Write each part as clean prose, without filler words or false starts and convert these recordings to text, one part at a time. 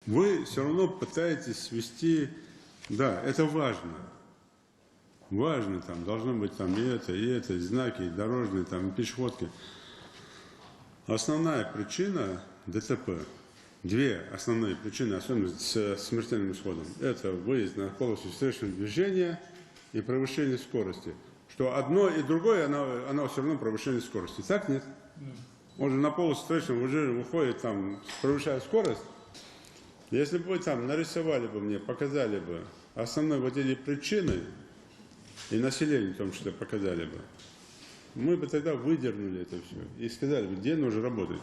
вы все равно пытаетесь свести, да, это важно. Важно, там, должно быть там и это, знаки, и дорожные, там, и пешеходки. Основная причина ДТП, две основные причины, особенно с смертельным исходом, это выезд на полосу встречного движения и превышение скорости. Что одно и другое, оно все равно превышение скорости. Так нет? Он же на полосу встречного движения выходит, там, превышая скорость. Если бы вы там нарисовали бы мне, показали бы основные вот эти причины, и население в том числе показали бы, мы бы тогда выдернули это все и сказали бы, где нужно работать.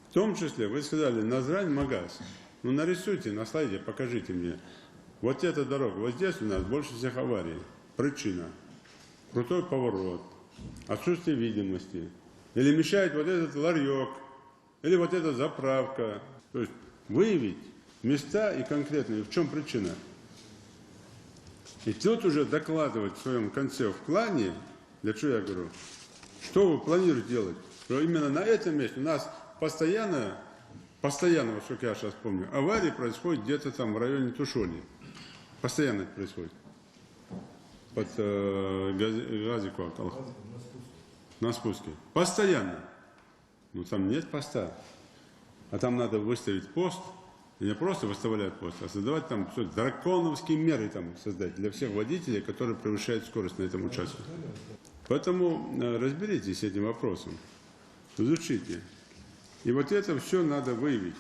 В том числе вы сказали, Назрань, Магаз. Ну нарисуйте на слайде, покажите мне. Вот эта дорога, вот здесь у нас больше всех аварий. Причина. Крутой поворот, отсутствие видимости. Или мешает вот этот ларек, или вот эта заправка. То есть выявить места и конкретные, в чем причина. И тут уже докладывать в своем конце в плане, для чего я говорю, что вы планируете делать. Что именно на этом месте у нас постоянно, насколько я сейчас помню, аварии происходят где-то там в районе Тушоли. Постоянно это происходит. Под Газику, на спуске. Постоянно. Но там нет поста. А там надо выставить пост. И не просто выставлять пост, а создавать там драконовские меры там создать для всех водителей, которые превышают скорость на этом участке. Поэтому разберитесь с этим вопросом. Изучите. И вот это все надо выявить.